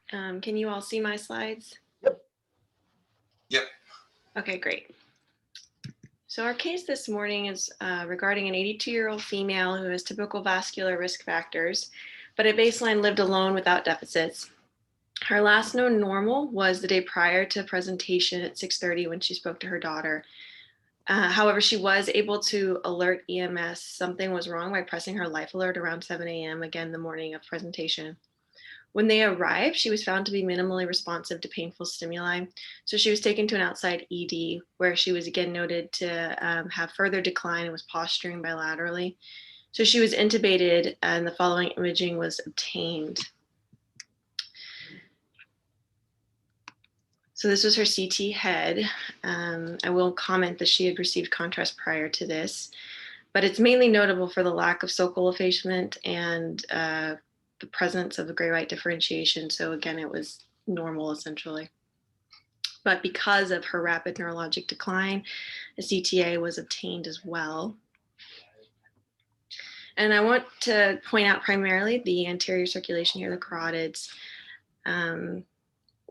Can you all see my slides? Yep. Okay, great. So our case this morning is regarding an 82-year-old female who has typical vascular risk factors, but at baseline lived alone without deficits. Her last known normal was the day prior to presentation at 6:30 when she spoke to her daughter. However, she was able to alert EMS something was wrong by pressing her life alert around 7 a.m., again, the morning of presentation. When they arrived, she was found to be minimally responsive to painful stimuli. So she was taken to an outside ED where she was again noted to have further decline and was posturing bilaterally. So she was intubated and the following imaging was obtained. So this was her CT head. I will comment that she had received contrast prior to this, but it's mainly notable for the lack of focal effacement and the presence of the gray-white differentiation. So again, it was normal essentially. But because of her rapid neurologic decline, a CTA was obtained as well. And I want to point out primarily the anterior circulation here, the carotids,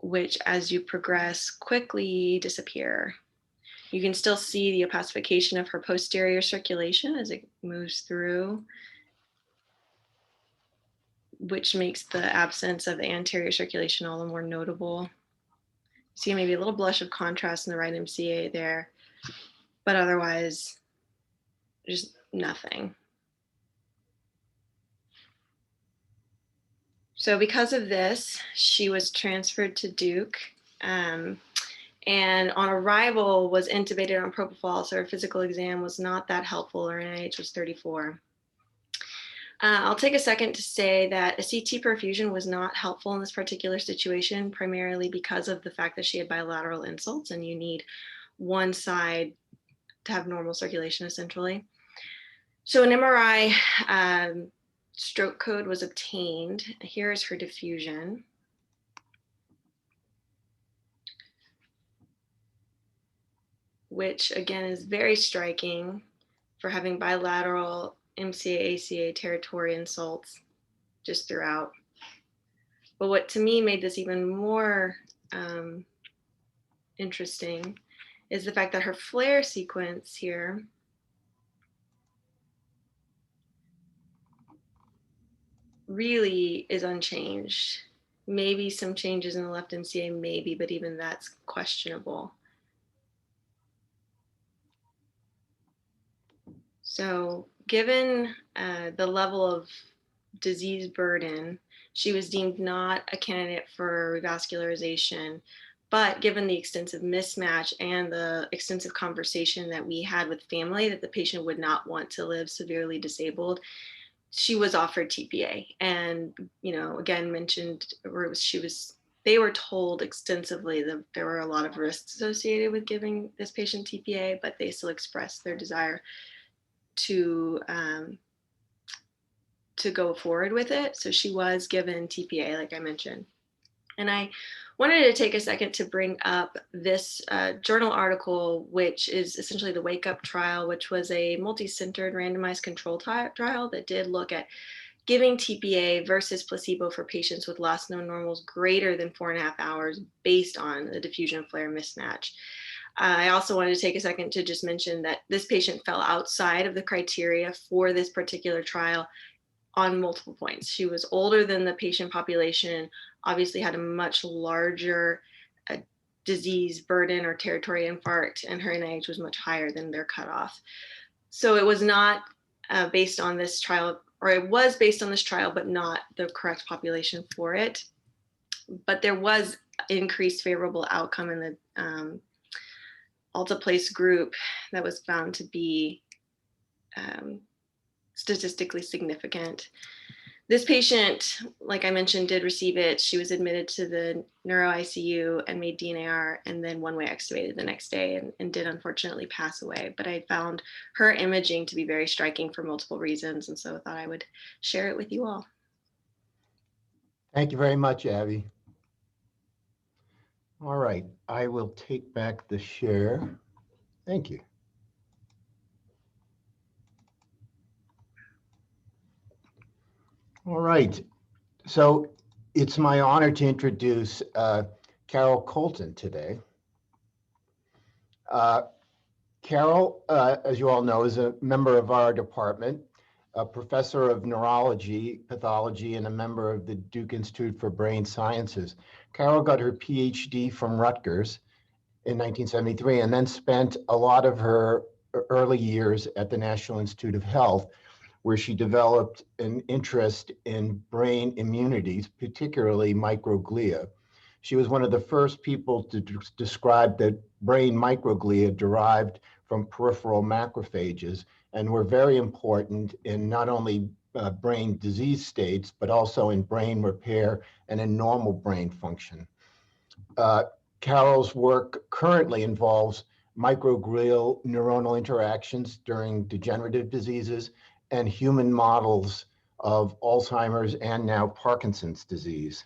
which as you progress quickly disappear. You can still see the opacification of her posterior circulation as it moves through, which makes the absence of the anterior circulation all the more notable. See maybe a little blush of contrast in the right MCA there, but otherwise, just nothing. So because of this, she was transferred to Duke, and on arrival was intubated on propofol, so her physical exam was not that helpful. Her NIH was 34. I'll take a second to say that a CT perfusion was not helpful in this particular situation, primarily because of the fact that she had bilateral insults and you need one side to have normal circulation essentially. So an MRI stroke code was obtained. Here is her diffusion. Which again is very striking for having bilateral MCA, ACA territory insults just throughout. But what to me made this even more interesting is the fact that her flare sequence here really is unchanged. Maybe some changes in the left MCA, maybe, but even that's questionable. So given the level of disease burden, she was deemed not a candidate for revascularization. But given the extensive mismatch and the extensive conversation that we had with family that the patient would not want to live severely disabled, she was offered TPA. And, you know, again, mentioned where they were told extensively that there were a lot of risks associated with giving this patient TPA, but they still expressed their desire to go forward with it. So she was given TPA, like I mentioned. And I wanted to take a second to bring up this journal article, which is essentially the Wakeup Trial, which was a multi-centered randomized control trial that did look at giving TPA versus placebo for patients with last known normals greater than 4.5 hours based on the diffusion flare mismatch. I also wanted to take a second to just mention that this patient fell outside of the criteria for this particular trial on multiple points. She was older than the patient population, obviously had a much larger disease burden or territory infarct, and her NIH was much higher than their cutoff. So it was not based on this trial, or it was based on this trial, but not the correct population for it. But there was increased favorable outcome in the alteplase group that was found to be statistically significant. This patient, like I mentioned, did receive it. She was admitted to the neuro ICU and made DNAR and then one-way extubated the next day and did unfortunately pass away. But I found her imaging to be very striking for multiple reasons. And so I thought I would share it with you all. Thank you very much, Abby. All right, I will take back the share. Thank you. All right, so It's my honor to introduce Carol Colton today. Carol, as you all know, is a member of our department, a professor of neurology, pathology, and a member of the Duke Institute for Brain Sciences. Carol got her PhD from Rutgers in 1973 and then spent a lot of her early years at the National Institute of Health, where she developed an interest in brain immunities, particularly microglia. She was one of the first people to describe that brain microglia derived from peripheral macrophages and were very important in not only brain disease states, but also in brain repair and in normal brain function. Carol's work currently involves microglial neuronal interactions during degenerative diseases and human models of Alzheimer's and now Parkinson's disease.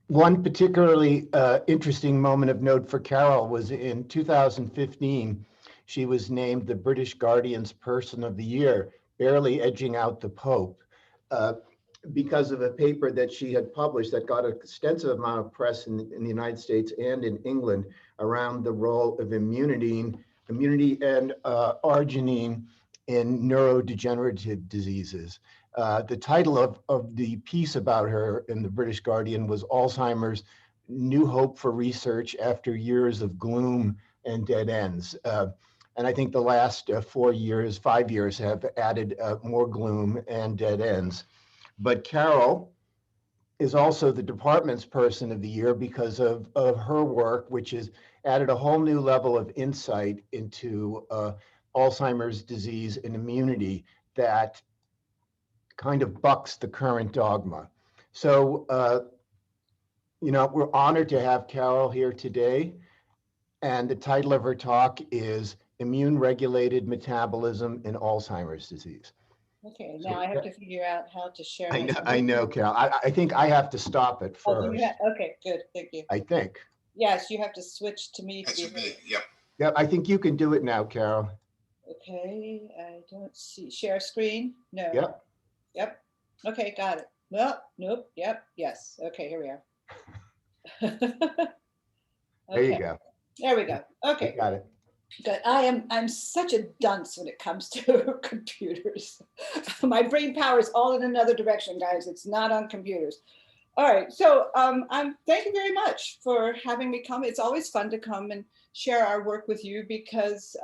One particularly interesting moment of note for Carol was in 2015, she was named the British Guardian's Person of the Year, barely edging out the Pope, because of a paper that she had published that got an extensive amount of press in the United States and in England around the role of immunity and arginine in neurodegenerative diseases. The title of the piece about her in the British Guardian was Alzheimer's: New Hope for Research After Years of Gloom and Dead Ends. And I think the last 5 years have added more gloom and dead ends. But Carol is also the department's Person of the Year because of her work, which has added a whole new level of insight into Alzheimer's disease and immunity that kind of bucks the current dogma. So, we're honored to have Carol here today. And the title of her talk is Immune-Regulated Metabolism in Alzheimer's Disease. Okay, now I have to figure out how to share. I know, Carol. I think I have to stop it first. Okay, good, thank you. I think. Yes, you have to switch to me. That's me. Yep. Yeah, I think you can do it now, Carol. Okay, I don't see, share screen? No. Yep. Yep, okay, got it. Well, nope, yep, yes, okay, here we are. There you Okay, go. there we go, okay. Got it. Good. I'm such a dunce when it comes to computers. My brain power is all in another direction, guys. It's not on computers. All right, so thank you very much for having me come. It's always fun to come and share our work with you because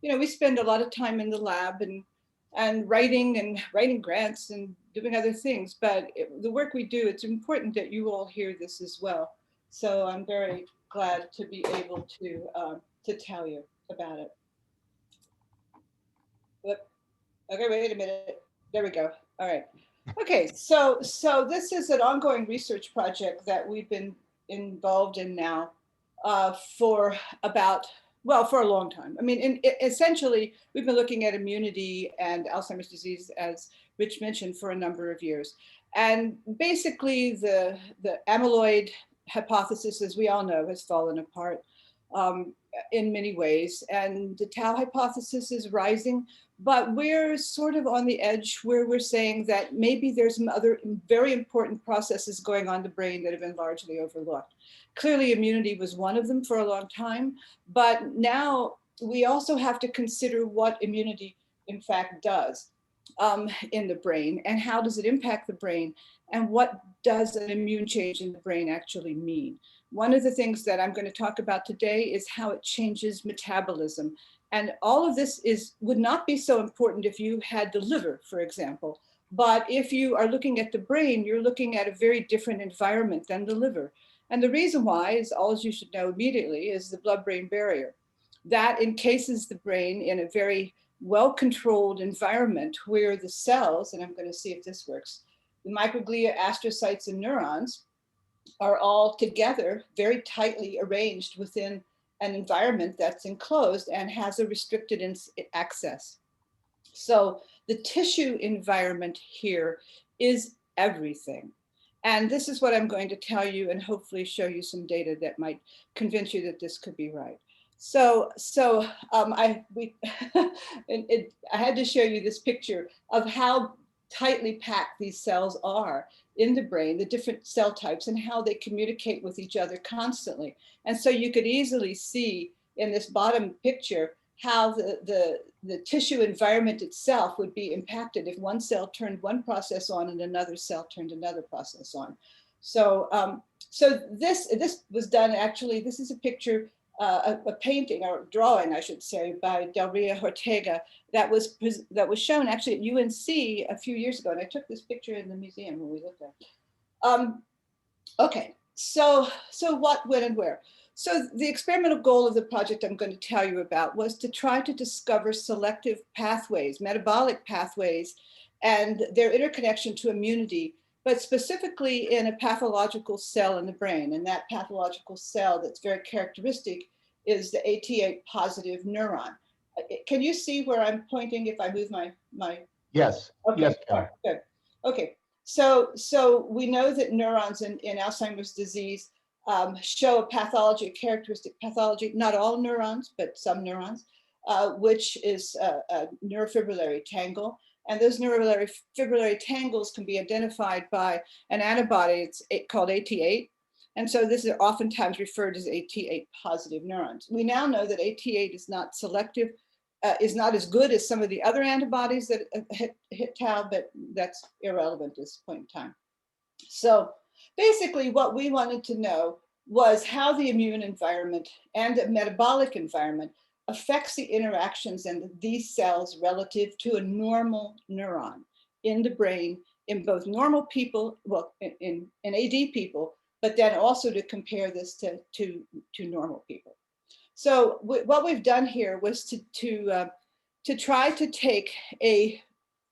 we spend a lot of time in the lab and writing grants and doing other things. But the work we do, it's important that you all hear this as well. So I'm very glad to be able to tell you about it. Okay, wait a minute. There we go. All right. Okay, so this is an ongoing research project that we've been involved in now for a long time. I mean, essentially, we've been looking at immunity and Alzheimer's disease, as Rich mentioned, for a number of years. And basically, the amyloid hypothesis, as we all know, has fallen apart in many ways. And the tau hypothesis is rising, but we're sort of on the edge where we're saying that maybe there's some other very important processes going on in the brain that have been largely overlooked. Clearly, immunity was one of them for a long time, but now we also have to consider what immunity in fact does in the brain, and how does it impact the brain, and what does an immune change in the brain actually mean. One of the things that I'm going to talk about today is how it changes metabolism. And all of this would not be so important if you had the liver, for example. But if you are looking at the brain, you're looking at a very different environment than the liver. And the reason why is, all you should know immediately, is the blood-brain barrier. That encases the brain in a very well-controlled environment where the cells, and I'm going to see if this works, the microglia, astrocytes, and neurons are all together very tightly arranged within an environment that's enclosed and has a restricted access. So the tissue environment here is everything. And this is what I'm going to tell you, and hopefully show you some data that might convince you that this could be right. I had to show you this picture of how tightly packed these cells are in the brain, the different cell types, and how they communicate with each other constantly. And so you could easily see in this bottom picture how the tissue environment itself would be impacted if one cell turned one process on and another cell turned another process on. So, so this was done, actually, this is a picture, a painting or drawing, I should say, by Del Rio Ortega that was shown actually at UNC a few years ago. And I took this picture in the museum when we looked at it. Okay, so what, when, and where? So the experimental goal of the project I'm going to tell you about was to try to discover selective pathways, metabolic pathways, and their interconnection to immunity, but specifically in a pathological cell in the brain. And that pathological cell that's very characteristic is the AT8 positive neuron. Can you see where I'm pointing if I move my? Yes. Okay. Yes, Carol. Right, good. Okay. So we know that neurons in Alzheimer's disease show a pathology, a characteristic pathology, not all neurons, but some neurons, which is a neurofibrillary tangle. And those neurofibrillary tangles can be identified by an antibody, it's called AT8. And so this is oftentimes referred as AT8 positive neurons. We now know that AT8 is not selective, is not as good as some of the other antibodies that hit tau, but that's irrelevant at this point in time. So basically what we wanted to know was how the immune environment and the metabolic environment affects the interactions in these cells relative to a normal neuron in the brain in both normal people, well, in AD people, but then also to compare this to normal people. So what we've done here was to try to take a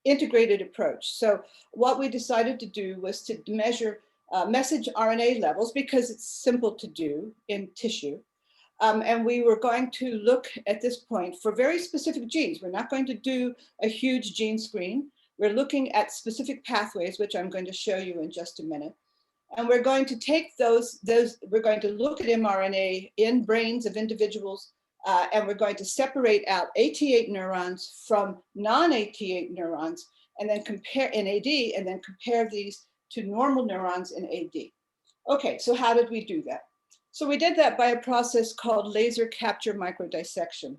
integrated approach. So what we decided to do was to measure messenger RNA levels because it's simple to do in tissue. And we were going to look at this point for very specific genes. We're not going to do a huge gene screen. We're looking at specific pathways, which I'm going to show you in just a minute. And we're going to take we're going to look at mRNA in brains of individuals, and we're going to separate out AT8 neurons from non-AT8 neurons, and then compare in AD, and then compare these to normal neurons in AD. Okay, so how did we do that? So we did that by a process called laser capture microdissection,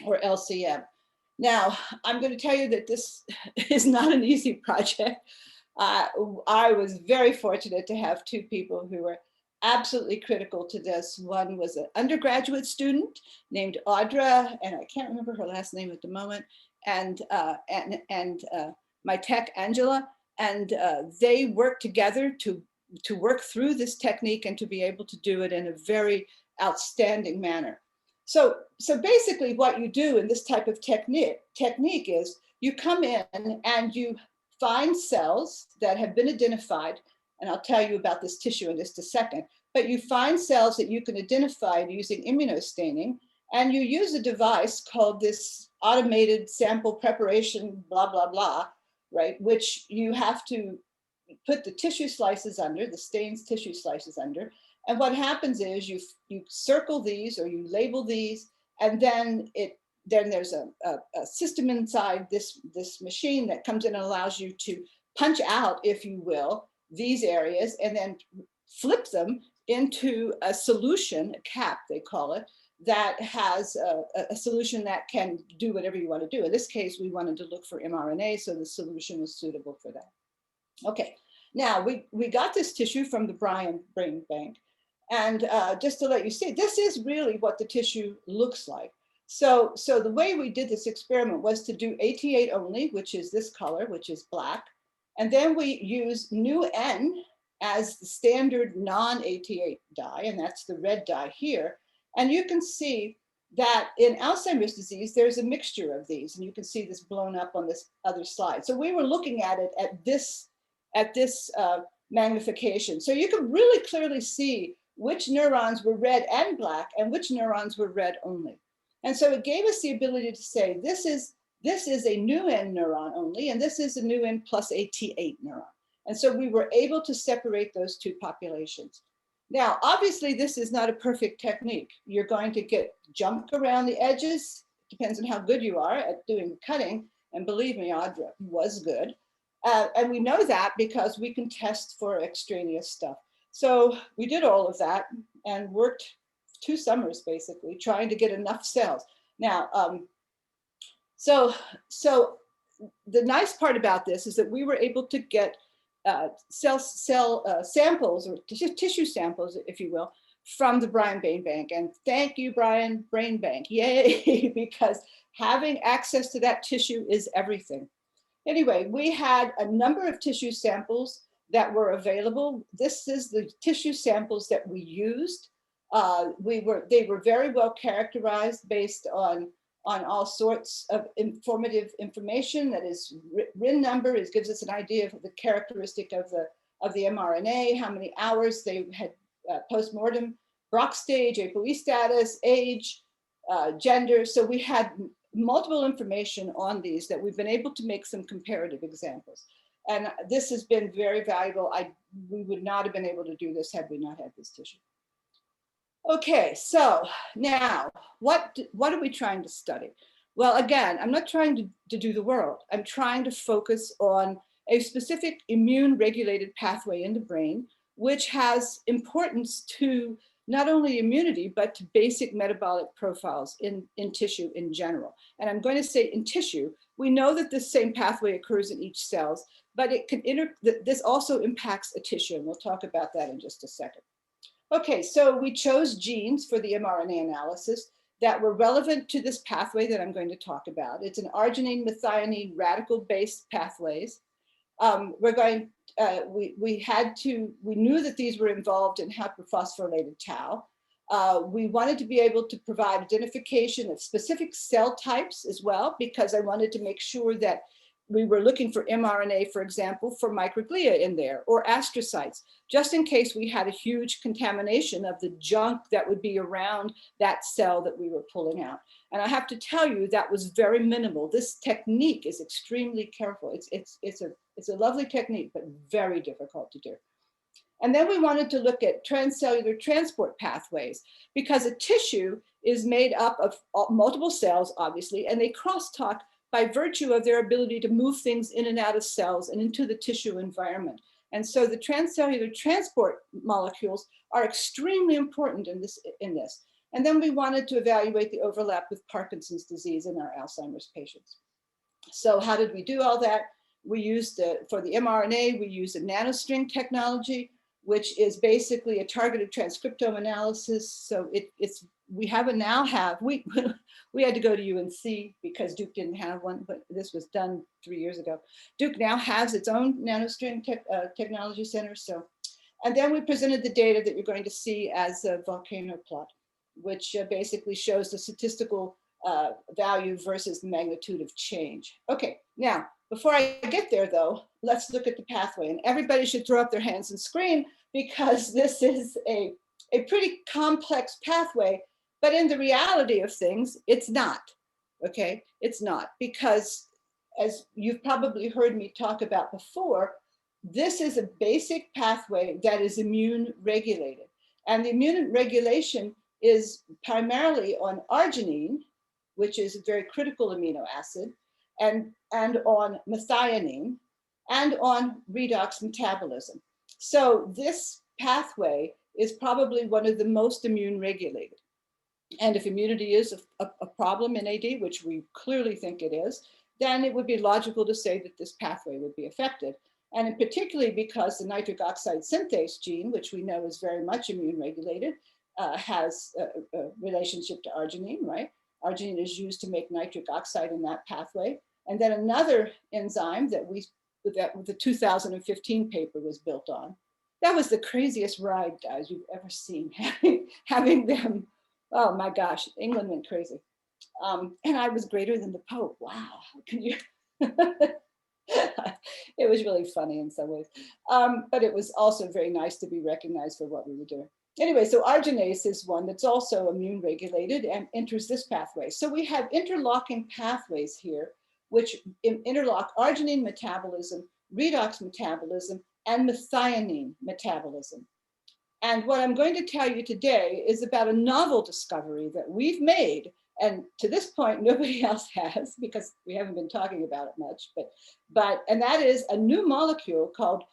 or LCM. Now, I'm going to tell you that this is not an easy project. I was very fortunate to have two people who were absolutely critical to this. One was an undergraduate student named Audra, and I can't remember her last name at the moment, and my tech, Angela, and they worked together to work through this technique and to be able to do it in a very outstanding manner. So basically what you do in this type of technique is you come in and you find cells that have been identified, and I'll tell you about this tissue in just a second, but you find cells that you can identify using immunostaining, and you use a device called this automated sample preparation, blah, blah, blah, right? Which you have to put the tissue slices under, the stains tissue slices under. And what happens is you circle these or you label these, and then there's a system inside this machine that comes in and allows you to punch out, if you will, these areas and then flip them into a solution, a cap they call it, that has a solution that can do whatever you want to do. In this case, we wanted to look for mRNA, so the solution was suitable for that. Okay, now we got this tissue from the Brain Bank. And just to let you see, this is really what the tissue looks like. So the way we did this experiment was to do AT8 only, which is this color, which is black. And then we use Nu-N as the standard non-AT8 dye, and that's the red dye here. And you can see that in Alzheimer's disease, there's a mixture of these, and you can see this blown up on this other slide. So we were looking at it at this magnification. So you can really clearly see which neurons were red and black and which neurons were red only. And so it gave us the ability to say, this is a Nu-N neuron only, and this is a Nu-N plus AT8 neuron. And so we were able to separate those two populations. Now, obviously, this is not a perfect technique. You're going to get junk around the edges. Depends on how good you are at doing cutting. And believe me, Audra was good. And we know that because we can test for extraneous stuff. So we did all of that and worked 2 summers basically trying to get enough cells. Now, so the nice part about this is that we were able to get cell samples, or tissue samples, if you will, from the Brian Brain Bank. And thank you, Brian Brain Bank. Yay, because having access to that tissue is everything. Anyway, we had a number of tissue samples that were available. This is the tissue samples that we used. They were very well characterized based on all sorts of informative information. That is, RIN number gives us an idea of the characteristic of the mRNA, how many hours they had postmortem, Brock stage, ApoE status, age, gender. So we had multiple information on these that we've been able to make some comparative examples. And this has been very valuable. We would not have been able to do this had we not had this tissue. Okay, so now what are we trying to study? Well, again, I'm not trying to do the world. I'm trying to focus on a specific immune regulated pathway in the brain, which has importance to not only immunity, but to basic metabolic profiles in tissue in general. And I'm going to say in tissue, we know that this same pathway occurs in each cell, but this also impacts a tissue. And we'll talk about that in just a second. Okay, so we chose genes for the mRNA analysis that were relevant to this pathway that I'm going to talk about. It's an arginine methionine radical-based pathways. We knew that these were involved in hyperphosphorylated tau. We wanted to be able to provide identification of specific cell types as well, because I wanted to make sure that we were looking for mRNA, for example, for microglia in there, or astrocytes, just in case we had a huge contamination of the junk that would be around that cell that we were pulling out. And I have to tell you, that was very minimal. This technique is extremely careful. It's a lovely technique, but very difficult to do. And then we wanted to look at transcellular transport pathways, because a tissue is made up of multiple cells, obviously, and they crosstalk by virtue of their ability to move things in and out of cells and into the tissue environment. And so the transcellular transport molecules are extremely important in this. And then we wanted to evaluate the overlap with Parkinson's disease in our Alzheimer's patients. So how did we do all that? We used, for the mRNA, we used a nanostring technology, which is basically a targeted transcriptome analysis. So we had to go to UNC because Duke didn't have one, but this was done 3 years ago. Duke now has its own nanostring technology center. So, and then we presented the data that you're going to see as a volcano plot, which basically shows the statistical value versus the magnitude of change. Okay, now, before I get there though, let's look at the pathway, and everybody should throw up their hands and scream, because this is a pretty complex pathway. But in the reality of things, it's not, okay? It's not, because as you've probably heard me talk about before, this is a basic pathway that is immune regulated. And the immune regulation is primarily on arginine, which is a very critical amino acid, and on methionine, and on redox metabolism. So this pathway is probably one of the most immune regulated. And if immunity is a problem in AD, which we clearly think it is, then it would be logical to say that this pathway would be affected. And in particularly because the nitric oxide synthase gene, which we know is very much immune regulated, has a relationship to arginine, right? Arginine is used to make nitric oxide in that pathway. And then another enzyme that the 2015 paper was built on. That was the craziest ride, guys, you've ever seen, having them. Oh my gosh, England went crazy. And I was greater than the Pope. Wow, can you? It was really funny in some ways. But it was also very nice to be recognized for what we were doing. Anyway, so arginase is one that's also immune regulated and enters this pathway. So we have interlocking pathways here, which interlock arginine metabolism, redox metabolism, and methionine metabolism. And what I'm going to tell you today is about a novel discovery that we've made And to this point, nobody else has, because we haven't been talking about it much, and that is a new molecule called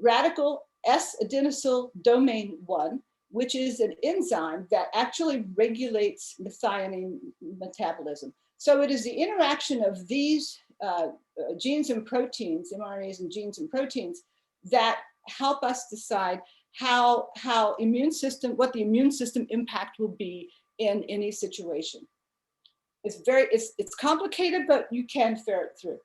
radical S-adenosyl domain 1, which is an enzyme that actually regulates methionine metabolism. So it is the interaction of these genes and proteins, mRNAs and genes and proteins, that help us decide what the immune system impact will be in any situation. It's complicated, but you can ferret through.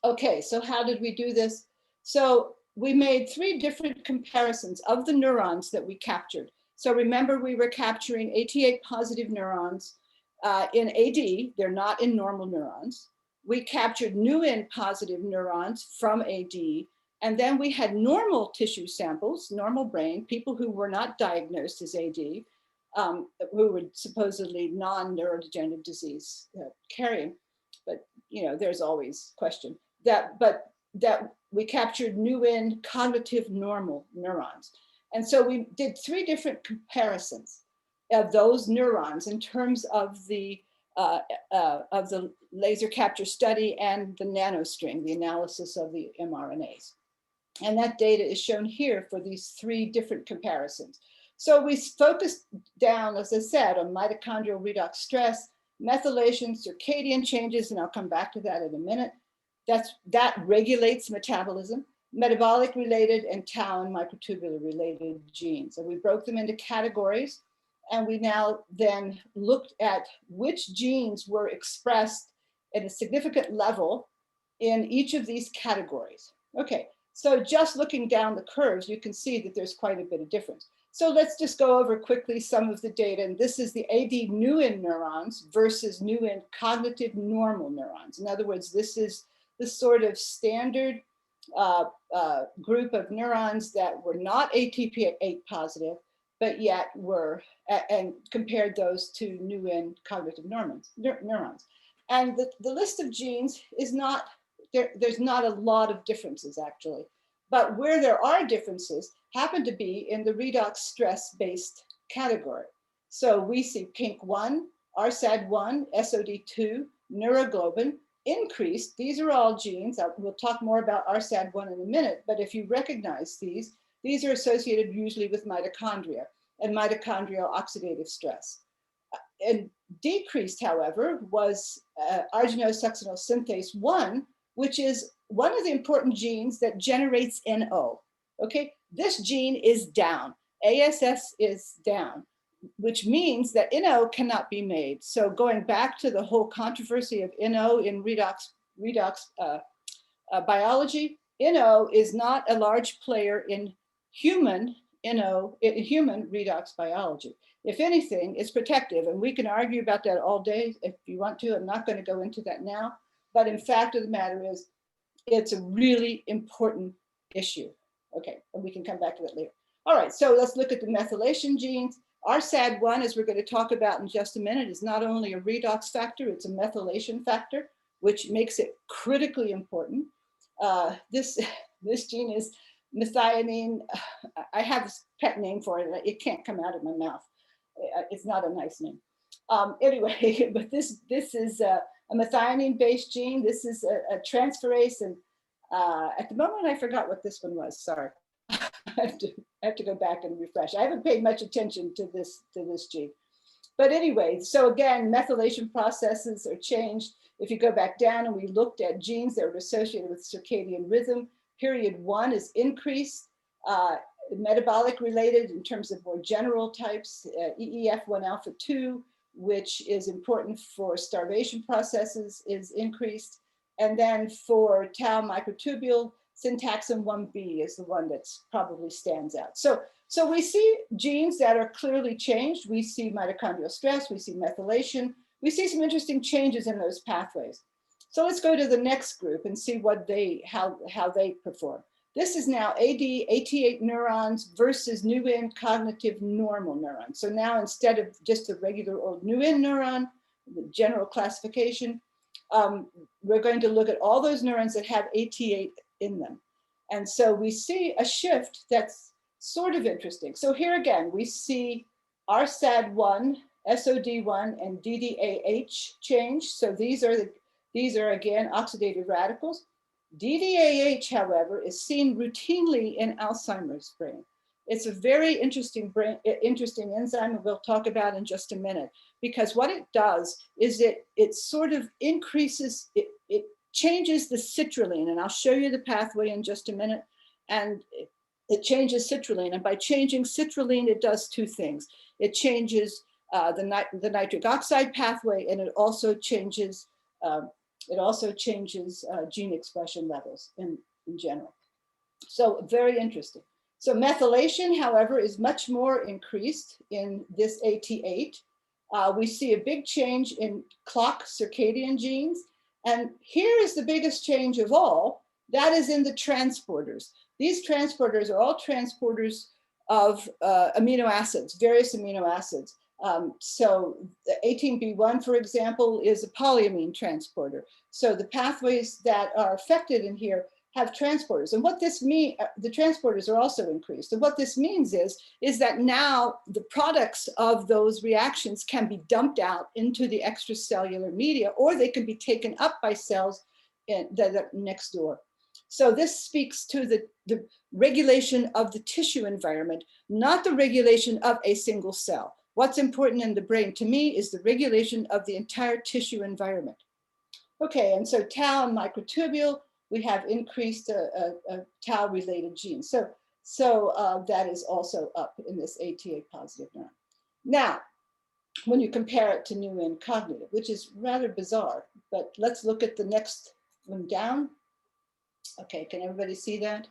Okay, so how did we do this? So we made 3 different comparisons of the neurons that we captured. So remember, we were capturing AT8 positive neurons in AD, they're not in normal neurons. We captured Neurons positive neurons from AD, and then we had normal tissue samples, normal brain, people who were not diagnosed as AD, who were supposedly non-neurodegenerative disease carrying, but there's always question. But we captured Neurons cognitive normal neurons. And so we did 3 different comparisons of those neurons in terms of the laser capture study and the nanostring, the analysis of the mRNAs. And that data is shown here for these 3 different comparisons. So we focused down, as I said, on mitochondrial redox stress, methylation, circadian changes, and I'll come back to that in a minute. That regulates metabolism, metabolic related, and tau and microtubule related genes. And we broke them into categories. And we now then looked at which genes were expressed at a significant level in each of these categories. Okay, so just looking down the curves, you can see that there's quite a bit of difference. So let's just go over quickly some of the data. And this is the AD Neurons neurons versus Neurons cognitive normal neurons. In other words, this is the sort of standard group of neurons that were not ATP8 positive, but yet were, and compared those to Neurons cognitive neurons. And the list of genes is not, there's not a lot of differences actually, but where there are differences happen to be in the redox stress-based category. So we see KINK1, Rsad1, SOD2, neuroglobin increased. These are all genes. We'll talk more about Rsad1 in a minute, but if you recognize these are associated usually with mitochondria and mitochondrial oxidative stress. And decreased, however, was arginose-succinyl synthase 1, which is one of the important genes that generates NO. Okay, this gene is down. ASS is down, which means that NO cannot be made. So going back to the whole controversy of NO in redox biology, NO is not a large player in human redox biology. If anything, it's protective, and we can argue about that all day if you want to. I'm not going to go into that now, but in fact of the matter is, it's a really important issue. Okay, and we can come back to that later. All right, so let's look at the methylation genes. Rsad1, as we're going to talk about in just a minute, is not only a redox factor, it's a methylation factor, which makes it critically important. This gene is methionine. I have this pet name for it. It can't come out of my mouth. It's not a nice name. Anyway, but this is a methionine-based gene. This is a transferase, and at the moment I forgot what this one was. Sorry, I have to go back and refresh. I haven't paid much attention to this gene. But anyway, so again, methylation processes are changed. If you go back down and we looked at genes that were associated with circadian rhythm, period 1 is increased, metabolic related in terms of more general types, EEF1 alpha 2, which is important for starvation processes, is increased. And then for tau microtubule, syntaxin 1B is the one that probably stands out. So we see genes that are clearly changed. We see mitochondrial stress, we see methylation, we see some interesting changes in those pathways. So let's go to the next group and see how they perform. This is now AT8 neurons versus Neurons cognitive normal neurons. So now instead of just the regular old Neurons neuron, the general classification, we're going to look at all those neurons that have AT8 in them. And so we see a shift that's sort of interesting. So here again, we see Rsad1 SOD1 and DDAH change. So these are again oxidative radicals. DDAH, however, is seen routinely in Alzheimer's brain. It's a very interesting enzyme that we'll talk about in just a minute, because what it does is it sort of increases, it changes the citrulline, and I'll show you the pathway in just a minute. And it changes citrulline, and by changing citrulline, it does two things. It changes the nitric oxide pathway, and it also changes gene expression levels in general. So very interesting. So methylation, however, is much more increased in this AT8. We see a big change in clock circadian genes. And here is the biggest change of all. That is in the transporters. These transporters are all transporters of amino acids, various amino acids. So the 18B1, for example, is a polyamine transporter. So the pathways that are affected in here have transporters. And what this means, the transporters are also increased. And what this means is that now the products of those reactions can be dumped out into the extracellular media, or they can be taken up by cells that are next door. So this speaks to the regulation of the tissue environment, not the regulation of a single cell. What's important in the brain to me is the regulation of the entire tissue environment. Okay, and so tau and microtubule, we have increased tau-related genes. So that is also up in this AT8 positive neuron. Now, when you compare it to new and cognitive, which is rather bizarre, but let's look at the next one down. Okay, can everybody see that?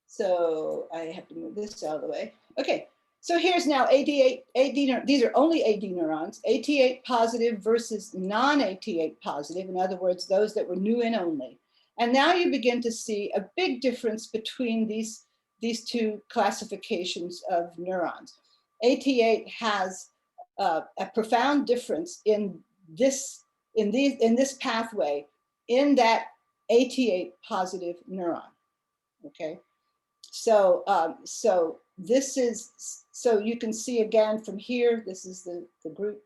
So I have to move this out of the way. Okay, so here's now these are only AD neurons, AT8 positive versus non-AT8 positive. In other words, those that were new and only. And now you begin to see a big difference between these two classifications of neurons. AT8 has a profound difference in this pathway in that AT8 positive neuron. Okay, so this is, so you can see again from here, this is the group.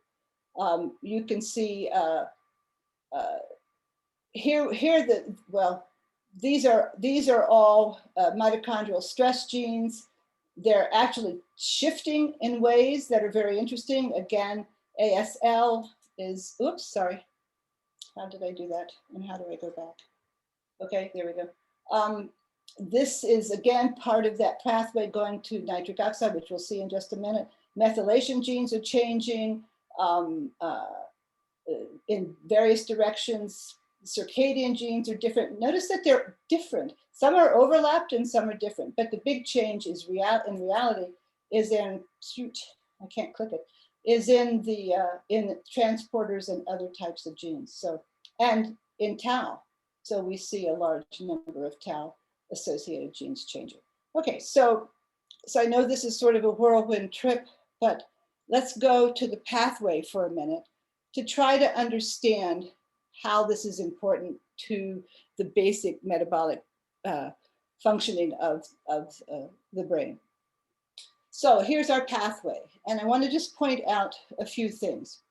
You can see these are all mitochondrial stress genes. They're actually shifting in ways that are very interesting. Again, ASL is, oops, sorry. How did I do that? And how do I go back? Okay, there we go. This is again part of that pathway going to nitric oxide, which we'll see in just a minute. Methylation genes are changing in various directions. Circadian genes are different. Notice that they're different. Some are overlapped and some are different, but the big change is in reality is in, shoot, I can't click it, is in the transporters and other types of genes. So, and in tau. So we see a large number of tau associated genes changing. Okay, so I know this is sort of a whirlwind trip, but let's go to the pathway for a minute to try to understand how this is important to the basic metabolic functioning of the brain. So here's our pathway, and I want to just point out a few things.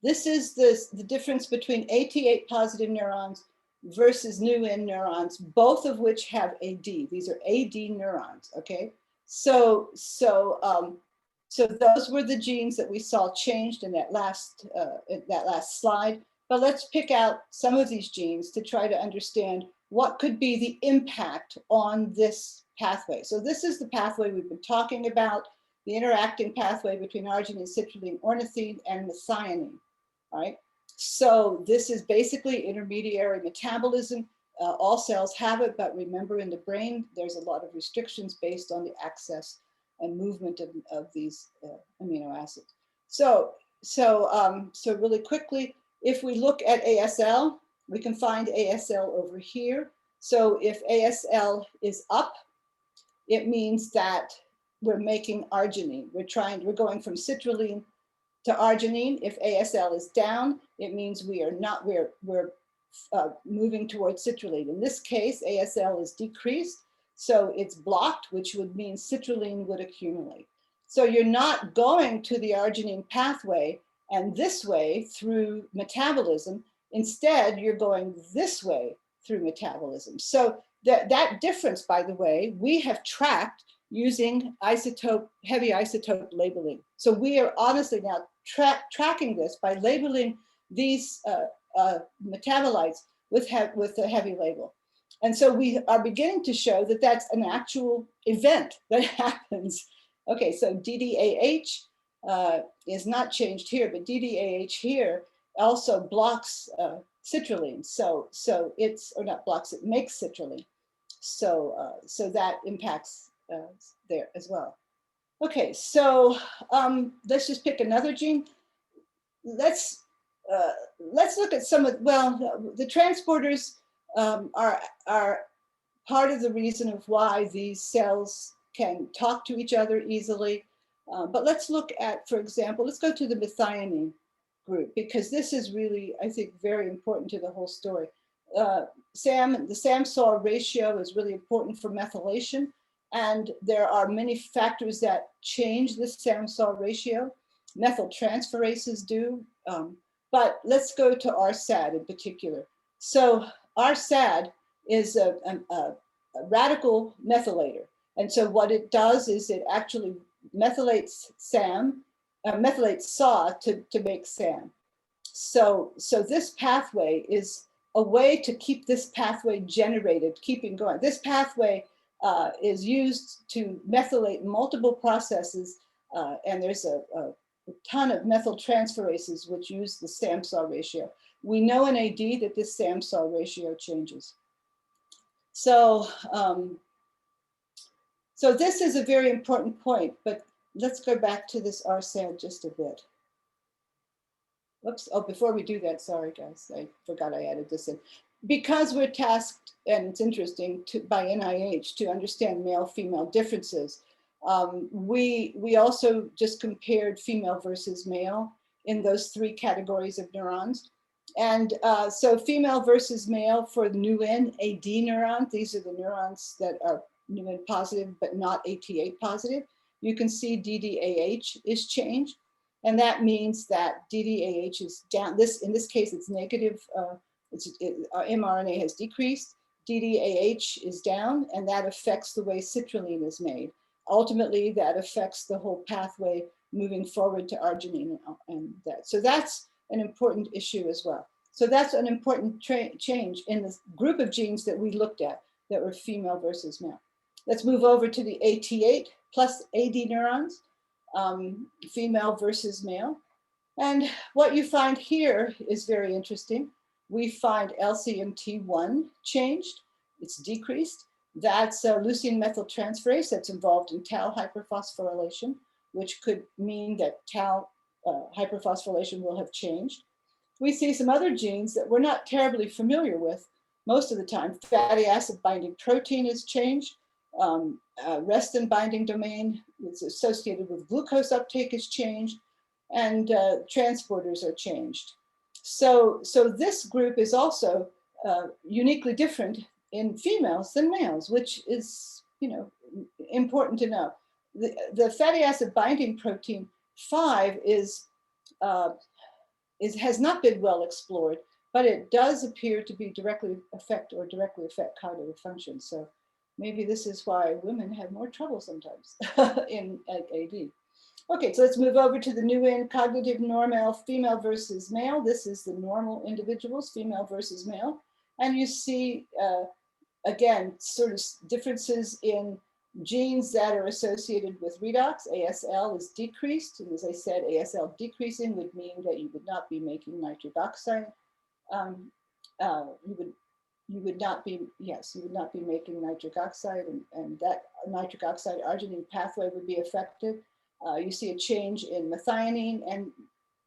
This is the difference between AT8 positive neurons versus new in neurons, both of which have AD. These are AD neurons, okay? So those were the genes that we saw changed in that last slide. But let's pick out some of these genes to try to understand what could be the impact on this pathway. So this is the pathway we've been talking about, the interacting pathway between arginine, citrulline, ornithine, and methionine, right? So this is basically intermediary metabolism. All cells have it, but remember in the brain, there's a lot of restrictions based on the access and movement of these amino acids. So really quickly, if we look at ASL, we can find ASL over here. So if ASL is up, it means that we're making arginine. We're going from citrulline to arginine. If ASL is down, it means we're moving towards citrulline. In this case, ASL is decreased, so it's blocked, which would mean citrulline would accumulate. So you're not going to the arginine pathway and this way through metabolism. Instead, you're going this way through metabolism. So that difference, by the way, we have tracked using heavy isotope labeling. So we are honestly now tracking this by labeling these metabolites with a heavy label. And so we are beginning to show that that's an actual event that happens. Okay, so DDAH is not changed here, but DDAH here also blocks citrulline. So it's, or not blocks, it makes citrulline. So that impacts there as well. Okay, so let's just pick another gene. Let's look at some of, well, the transporters are part of the reason of why these cells can talk to each other easily. But let's look at, for example, let's go to the methionine group, because this is really, I think, very important to the whole story. The SAM-SAW ratio is really important for methylation, and there are many factors that change this SAM-SAW ratio. Methyltransferases do, but let's go to Rsad in particular. So Rsad is a radical methylator. And so what it does is it actually methylates methylates SAW to make SAM. So this pathway is a way to keep this pathway generated, keeping going. This pathway is used to methylate multiple processes, and there's a ton of methyltransferases which use the SAM-SAW ratio. We know in AD that this SAM-SAW ratio changes. So, so this is a very important point, but let's go back to this Rsad just a bit. Oops, oh, before we do that, sorry guys, I forgot I added this in. Because we're tasked, and it's interesting, by NIH to understand male-female differences, we also just compared female versus male in those 3 categories of neurons. And so female versus male for the NuN AD neuron, these are the neurons that are NuN positive but not AT8 positive. You can see DDAH is changed. And that means that DDAH is down. In this case, it's negative. mRNA has decreased. DDAH is down, and that affects the way citrulline is made. Ultimately, that affects the whole pathway moving forward to arginine and that. So that's an important issue as well. So that's an important change in this group of genes that we looked at that were female versus male. Let's move over to the AT8 plus AD neurons, female versus male. And what you find here is very interesting. We find LCMT1 changed, it's decreased. That's leucine methyltransferase that's involved in tau hyperphosphorylation, which could mean that tau hyperphosphorylation will have changed. We see some other genes that we're not terribly familiar with most of the time. Fatty acid binding protein is changed. Restin binding domain that's associated with glucose uptake is changed, and transporters are changed. So this group is also uniquely different in females than males, which is, you know, important to know. The fatty acid binding protein 5 has not been well explored, but it does appear to be directly affect cognitive function. So maybe this is why women have more trouble sometimes in AD. Okay, so let's move over to the NuN cognitive normal, female versus male. This is the normal individuals, female versus male. And you see, again, sort of differences in genes that are associated with redox. ASL is decreased. And as I said, ASL decreasing would mean that you would not be making nitric oxide. You would not be making nitric oxide, and that nitric oxide arginine pathway would be affected. You see a change in methionine and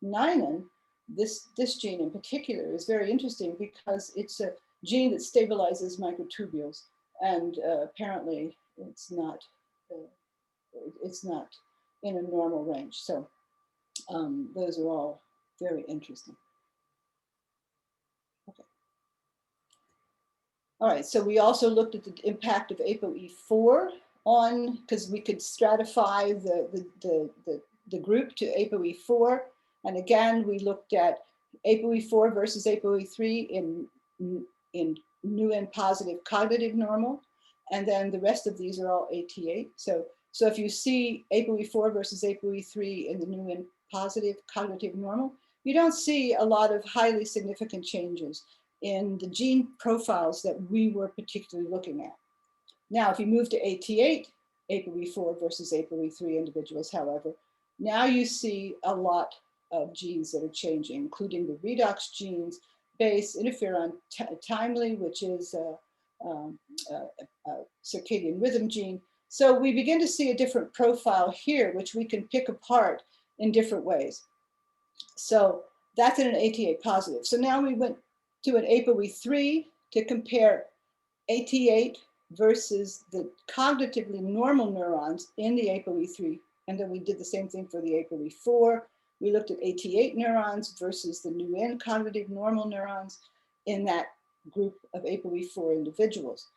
ninin. This gene in particular is very interesting because it's a gene that stabilizes microtubules, and apparently it's not in a normal range. So those are all very interesting. Okay. All right, so we also looked at the impact of ApoE4 on, because we could stratify the group to ApoE4. And again, we looked at ApoE4 versus ApoE3 in new and positive cognitive normal. And then the rest of these are all AT8. So if you see ApoE4 versus ApoE3 in the new and positive cognitive normal, you don't see a lot of highly significant changes in the gene profiles that we were particularly looking at. Now, if you move to AT8, ApoE4 versus ApoE3 individuals, however, now you see a lot of genes that are changing, including the redox genes, base, interferon timely, which is a circadian rhythm gene. So we begin to see a different profile here, which we can pick apart in different ways. So that's in an AT8 positive. So now we went to an ApoE3 to compare AT8 versus the cognitively normal neurons in the ApoE3. And then we did the same thing for the ApoE4. We looked at AT8 neurons versus the new and cognitive normal neurons in that group of ApoE4 individuals,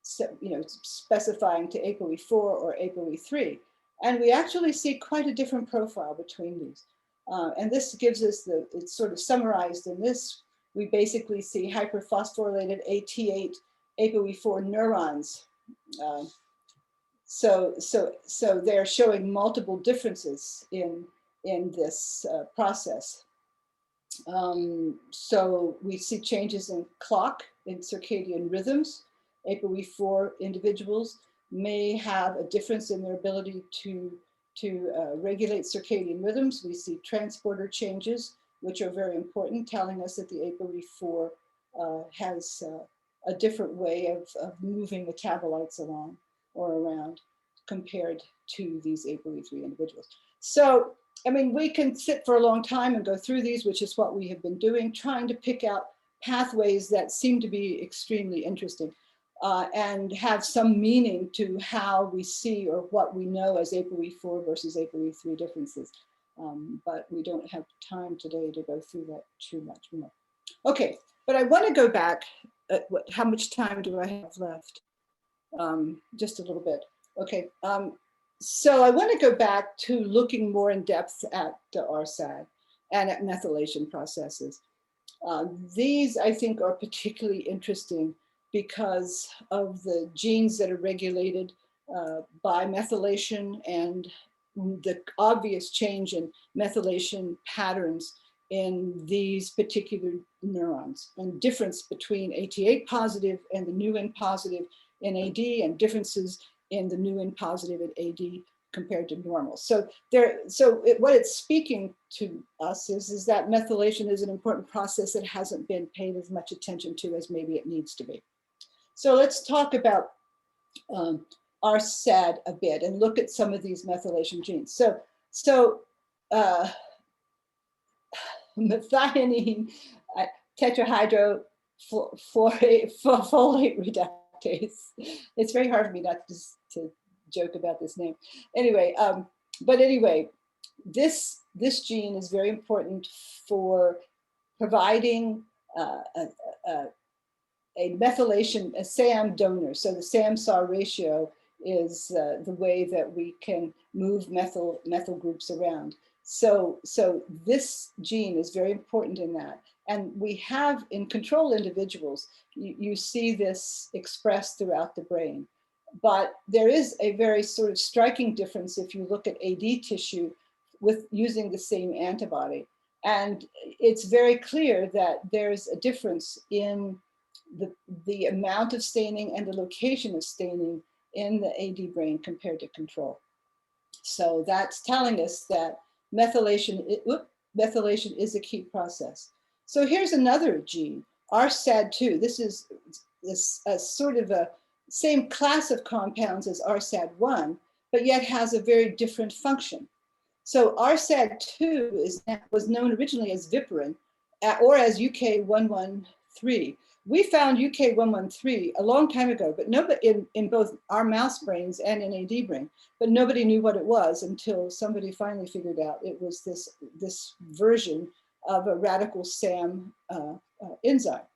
so, specifying to ApoE4 or ApoE3. And we actually see quite a different profile between these. And this gives us it's sort of summarized in this. We basically see hyperphosphorylated AT8 ApoE4 neurons. So they're showing multiple differences in this process. So we see changes in clock, in circadian rhythms. ApoE4 individuals may have a difference in their ability to regulate circadian rhythms. We see transporter changes, which are very important, telling us that the ApoE4 has a different way of moving metabolites along or around compared to these ApoE3 individuals. So, I mean, we can sit for a long time and go through these, which is what we have been doing, trying to pick out pathways that seem to be extremely interesting and have some meaning to how we see or what we know as ApoE4 versus ApoE3 differences. But we don't have time today to go through that too much more. Okay, but I want to go back. How much time do I have left? Just a little bit. Okay. So I want to go back to looking more in depth at the Rsad and at methylation processes. These, I think, are particularly interesting because of the genes that are regulated by methylation and the obvious change in methylation patterns in these particular neurons, and difference between AT8 positive and the new and positive in AD, and differences in the new and positive in AD compared to normal. So what it's speaking to us is that methylation is an important process that hasn't been paid as much attention to as maybe it needs to be. So let's talk about Rsad a bit and look at some of these methylation genes. So methionine tetrahydrofolate reductase. It's very hard for me not to joke about this name. Anyway, but anyway, this gene is very important for providing a methylation, a SAM donor. So the SAM-SAW ratio is the way that we can move methyl groups around. So this gene is very important in that. And we have in control individuals, you see this expressed throughout the brain. But there is a very sort of striking difference if you look at AD tissue with using the same antibody. And it's very clear that there's a difference in the amount of staining and the location of staining in the AD brain compared to control. So that's telling us that methylation is a key process. So here's another gene, Rsad2. This is sort of a same class of compounds as Rsad1, but yet has a very different function. So Rsad2 was known originally as Viperin or as UK113. We found UK113 a long time ago, but nobody in both our mouse brains and in AD brain, but nobody knew what it was until somebody finally figured out it was this version of a radical SAM enzyme.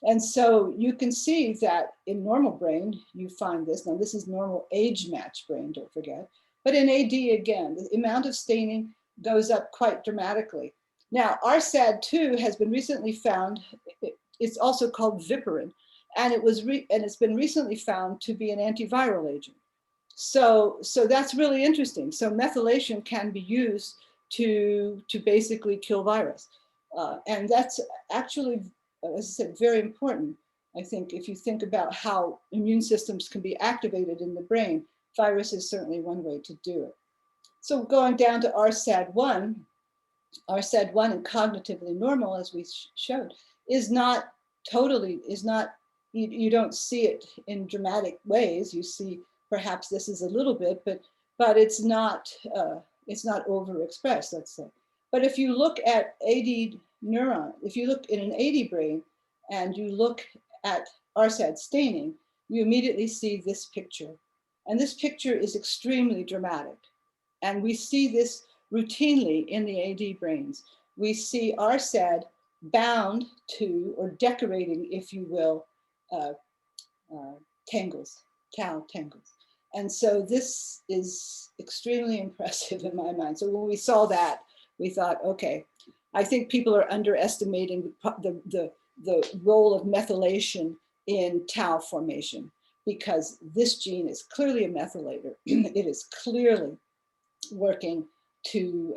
And so you can see that in normal brain, you find this. Now, this is normal age-matched brain, don't forget. But in AD, again, the amount of staining goes up quite dramatically. Now, Rsad2 has been recently found, it's also called Viperin, and it's been recently found to be an antiviral agent. So that's really interesting. So methylation can be used to basically kill virus. And that's actually, as I said, very important. I think if you think about how immune systems can be activated in the brain, virus is certainly one way to do it. So going down to Rsad1 and cognitively normal, as we showed, is not, you don't see it in dramatic ways. You see perhaps this is a little bit, but it's not overexpressed, let's say. But if you look at AD neuron, if you look in an AD brain and you look at Rsad staining, you immediately see this picture. And this picture is extremely dramatic. And we see this routinely in the AD brains. We see Rsad bound to, or decorating, if you will, tangles, tau tangles. And so this is extremely impressive in my mind. So when we saw that, we thought, okay, I think people are underestimating the role of methylation in tau formation, because this gene is clearly a methylator. It is clearly working to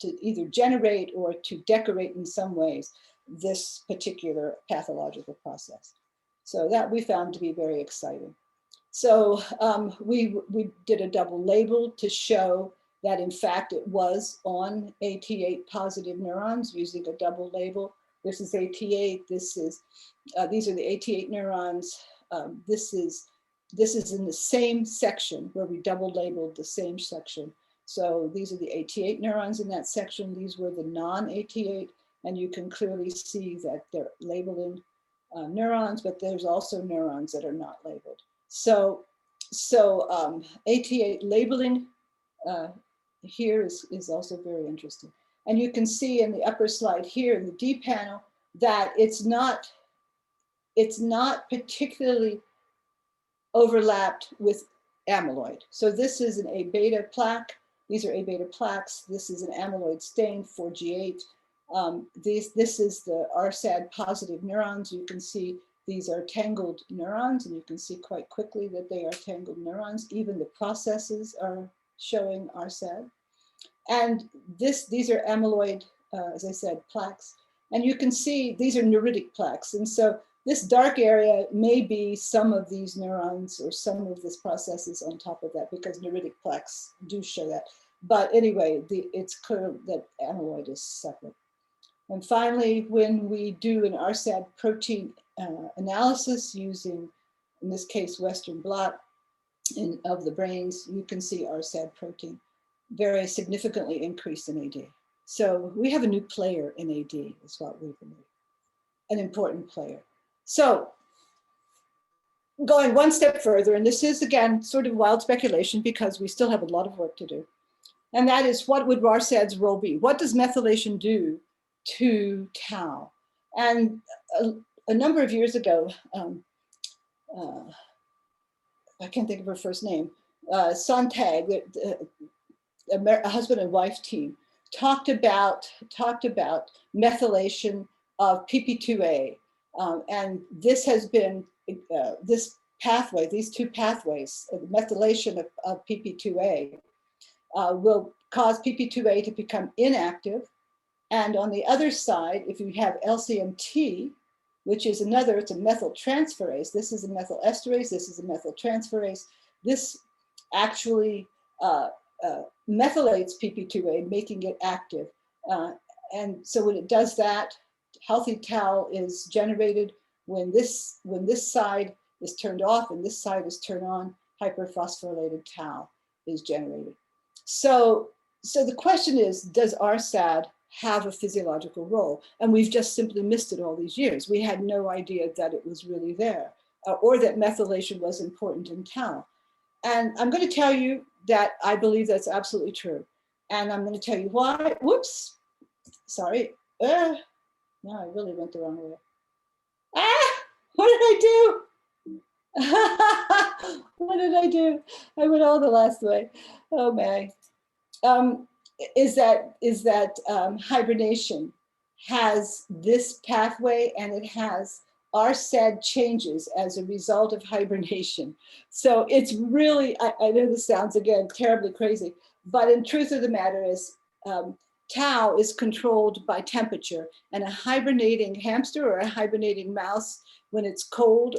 either generate or to decorate in some ways this particular pathological process. So that we found to be very exciting. So we did a double label to show that in fact it was on AT8 positive neurons using a double label. This is AT8, these are the AT8 neurons. This is in the same section where we double labeled the same section. So these are the AT8 neurons in that section. These were the non-AT8, and you can clearly see that they're labeling neurons, but there's also neurons that are not labeled. So AT8 labeling here is also very interesting. And you can see in the upper slide here in the D panel that it's not particularly overlapped with amyloid. So this is an A beta plaque. These are A beta plaques. This is an amyloid stain, 4G8. This is the Rsad positive neurons. You can see these are tangled neurons, and you can see quite quickly that they are tangled neurons. Even the processes are showing Rsad. And these are amyloid, as I said, plaques. And you can see these are neuritic plaques. And so this dark area may be some of these neurons or some of this processes on top of that, because neuritic plaques do show that. But anyway, it's clear that amyloid is separate. And finally, when we do an Rsad protein analysis using, in this case, Western blot of the brains, you can see Rsad protein very significantly increased in AD. So we have a new player in AD, is what we believe, an important player. So going one step further, and this is again sort of wild speculation because we still have a lot of work to do, and that is, what would Rsad's role be? What does methylation do to tau? And a number of years ago, I can't think of her first name, Sontag, a husband and wife team, talked about methylation of PP2A. And this has been, this pathway, these two pathways, methylation of PP2A will cause PP2A to become inactive. And on the other side, if you have LCMT, which is another, it's a methyltransferase. This is a methylesterase, this is a methyltransferase. This actually methylates PP2A, making it active. And so when it does that, healthy tau is generated. When this side is turned off and this side is turned on, hyperphosphorylated tau is generated. So the question is, does Rsad have a physiological role? And we've just simply missed it all these years. We had no idea that it was really there, or that methylation was important in tau. And I'm going to tell you that I believe that's absolutely true. And I'm going to tell you why. Whoops, sorry. No, I really went the wrong way. Ah, what did I do? What did I do? I went all the last way. Oh my. Is that hibernation has this pathway, and it has Rsad changes as a result of hibernation. So it's really, I know this sounds again terribly crazy, but in truth of the matter is tau is controlled by temperature, and a hibernating hamster or a hibernating mouse, when it's cold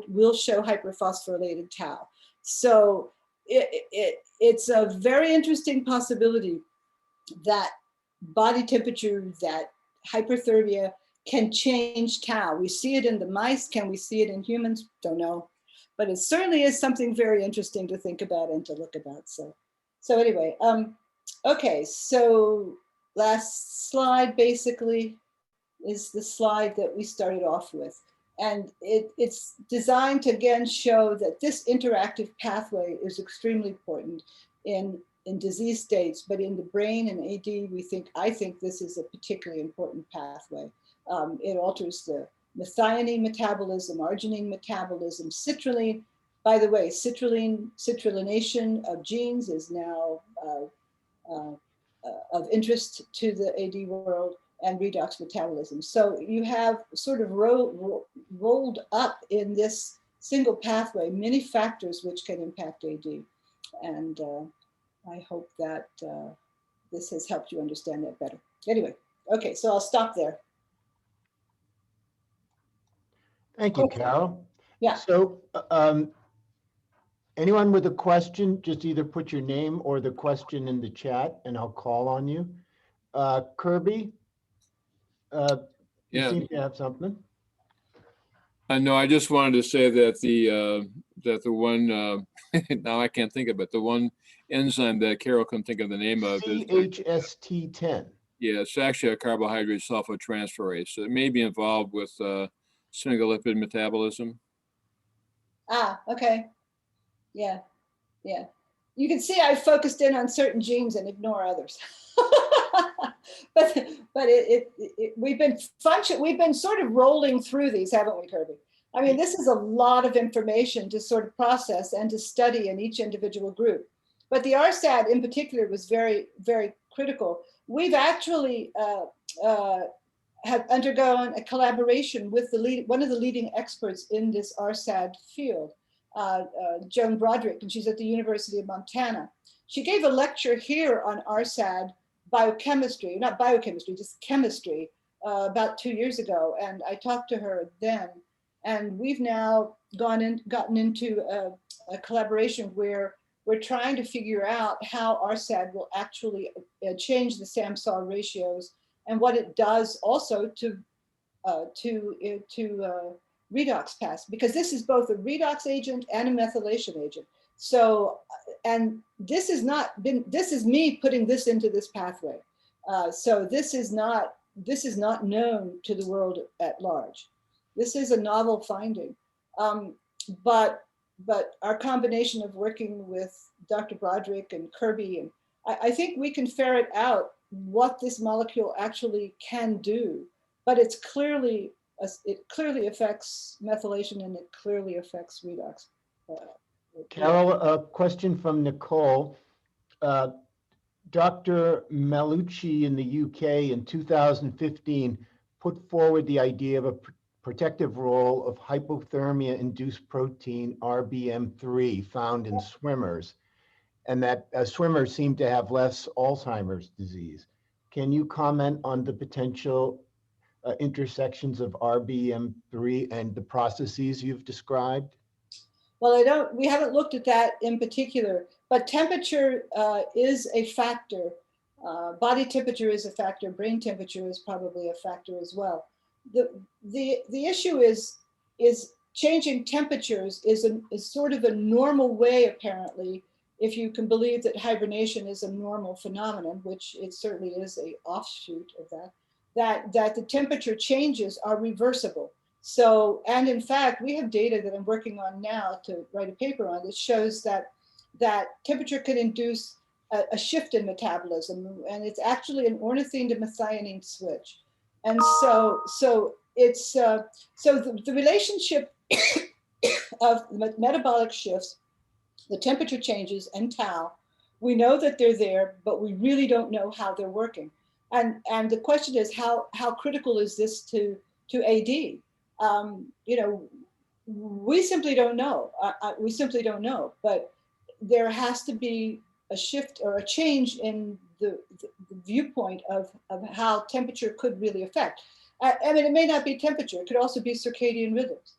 will show hyperphosphorylated tau. So it's a very interesting possibility that body temperature, that hyperthermia can change tau. We see it in the mice. Can we see it in humans? Don't know. But it certainly is something very interesting to think about and to look about. So anyway, okay, so last slide basically is the slide that we started off with. And it's designed to again show that this interactive pathway is extremely important in disease states, but in the brain and AD, I think this is a particularly important pathway. It alters the methionine metabolism, arginine metabolism, citrulline. By the way, citrullination of genes is now of interest to the AD world, and redox metabolism. So you have sort of rolled up in this single pathway many factors which can impact AD. And I hope that this has helped you understand that better. Anyway, okay, so I'll stop there. Thank you, Carol. Yeah. So anyone with a question, just either put your name or the question in the chat and I'll call on you. Kirby, you seem to have something. No, I just wanted to say that the one now I can't think of it. The one enzyme that Carol can think of the name of is CHST10. Yeah, it's actually a carbohydrate sulfotransferase. So it may be involved with single lipid metabolism. Ah, okay. Yeah, yeah. You can see I focused in on certain genes and ignore others. but we've been sort of rolling through these, haven't we, Kirby? I mean, this is a lot of information to sort of process and to study in each individual group. But the Rsad in particular was very, very critical. We've actually have undergone a collaboration with one of the leading experts in this Rsad field, Joan Broderick, and she's at the University of Montana. She gave a lecture here on Rsad biochemistry, not biochemistry, just chemistry, about 2 years ago. And I talked to her then, and we've now gotten into a collaboration where we're trying to figure out how Rsad will actually change the SAM-SAW ratios and what it does also to redox paths, because this is both a redox agent and a methylation agent. So, and this is me putting this into this pathway. So this is not known to the world at large. This is a novel finding. But our combination of working with Dr. Broderick and Kirby, and I think we can ferret out what this molecule actually can do. But it clearly affects methylation, and it clearly affects redox. Carol, a question from Nicole. Dr. Malucci in the UK in 2015 put forward the idea of a protective role of hypothermia-induced protein RBM3 found in swimmers, and that swimmers seem to have less Alzheimer's disease. Can you comment on the potential intersections of RBM3 and the processes you've described? Well, we haven't looked at that in particular, but temperature is a factor. Body temperature is a factor. Brain temperature is probably a factor as well. The issue is changing temperatures is sort of a normal way, apparently, if you can believe that hibernation is a normal phenomenon, which it certainly is a offshoot of that the temperature changes are reversible. So, and in fact, we have data that I'm working on now to write a paper on that shows that temperature can induce a shift in metabolism, and it's actually an ornithine to methionine switch. And so it's so the relationship of metabolic shifts, the temperature changes, and tau. We know that they're there, but we really don't know how they're working. And the question is, how critical is this to AD? You know, we simply don't know. We simply don't know. But there has to be a shift or a change in the viewpoint of how temperature could really affect. I mean, it may not be temperature. It could also be circadian rhythms.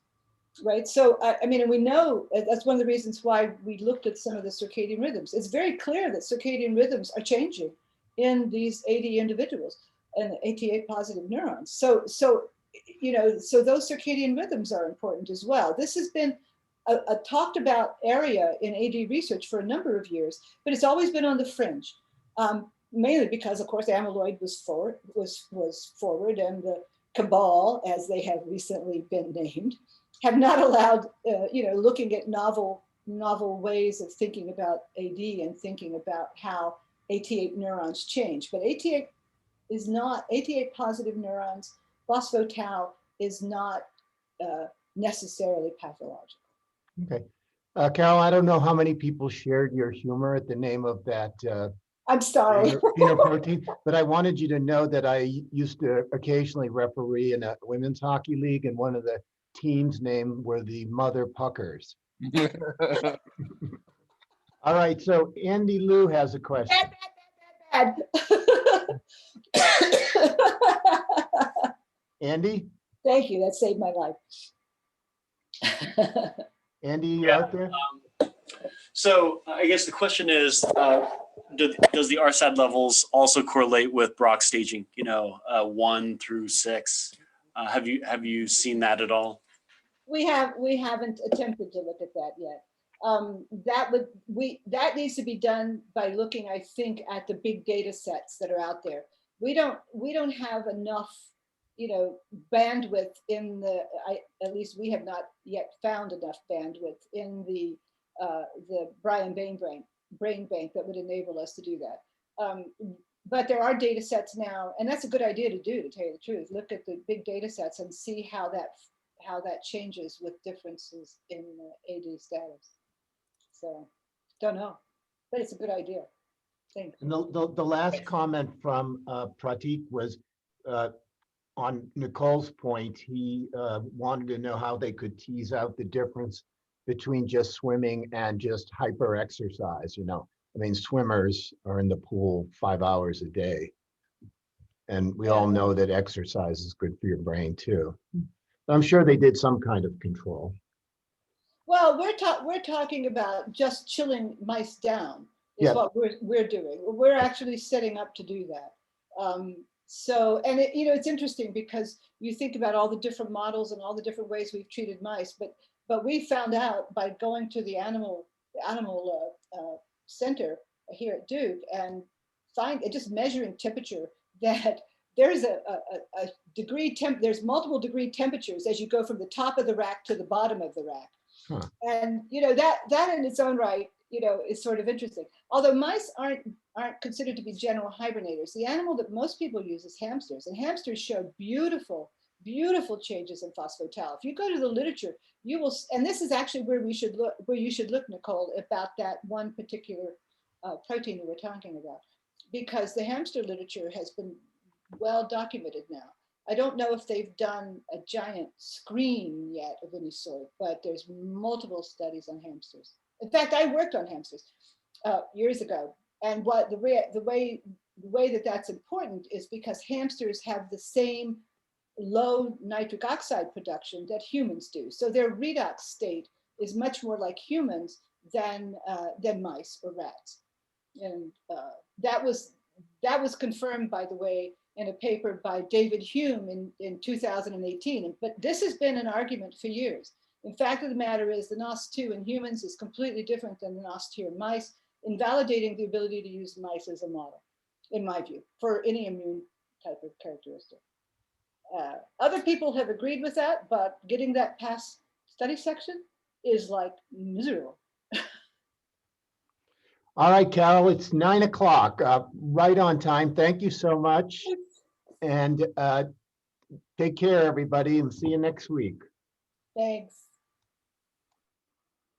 Right. So, I mean, and we know that's one of the reasons why we looked at some of the circadian rhythms. It's very clear that circadian rhythms are changing in these AD individuals and AT8 positive neurons. So, you know, so those circadian rhythms are important as well. This has been a talked about area in AD research for a number of years, but it's always been on the fringe, mainly because, of course, amyloid was forward, and the cabal, as they have recently been named, have not allowed, you know, looking at novel ways of thinking about AD and thinking about how AT8 neurons change. But AT8 positive neurons, phospho-tau is not necessarily pathological. Okay. Carol, I don't know how many people shared your humor at the name of that I'm sorry. phenoprotein, but I wanted you to know that I used to occasionally referee in a women's hockey league, and one of the team's name were the Mother Puckers. All right, so Andy Lou has a question. Bad. Andy? Thank you, that saved my life. Andy, you Yeah, out there? So I guess the question is, does the Rsad levels also correlate with Braak staging? You know, 1 through 6. Have you seen that at all? We haven't attempted to look at that yet. That needs to be done by looking, I think, at the big data sets that are out there. We don't have enough, you know, bandwidth in the. At least we have not yet found enough bandwidth in the Brian Brain Bank that would enable us to do that. But there are data sets now, and that's a good idea to do, to tell you the truth. Look at the big data sets and see how that changes with differences in AD status. So, don't know, but it's a good idea. Thanks. And the last comment from Pratik was on Nicole's point. He wanted to know how they could tease out the difference between just swimming and just hyper exercise. You know, I mean, swimmers are in the pool 5 hours a day, and we all know that exercise is good for your brain too. I'm sure they did some kind of control. Well, we're talking about just chilling mice down is what we're doing. We're actually setting up to do that. So, and you know, it's interesting because you think about all the different models and all the different ways we've treated mice, but we found out by going to the animal center here at Duke and just measuring temperature that there's a degree there's multiple degree temperatures as you go from the top of the rack to the bottom of the rack. Huh. And you know that in its own right, you know, is sort of interesting. Although mice aren't considered to be general hibernators, the animal that most people use is hamsters, and hamsters show beautiful changes in phospho-tau. If you go to the literature, you will, and this is actually where you should look, Nicole, about that one particular protein that we're talking about, because the hamster literature has been well documented now. I don't know if they've done a giant screen yet of any sort, but there's multiple studies on hamsters. In fact, I worked on hamsters years ago, and what the way that that's important is because hamsters have the same low nitric oxide production that humans do. So their redox state is much more like humans than mice or rats, and that was confirmed, by the way, in a paper by David Hume in 2018. But this has been an argument for years. The fact of the matter is the NOS2 in humans is completely different than the NOS2 in mice, invalidating the ability to use mice as a model, in my view, for any immune type of characteristic. Other people have agreed with that, but getting that past study section is like miserable. All right, Carol, it's 9 o'clock, right on time. Thank you so much. And Take care, everybody, and see you next week. Thanks.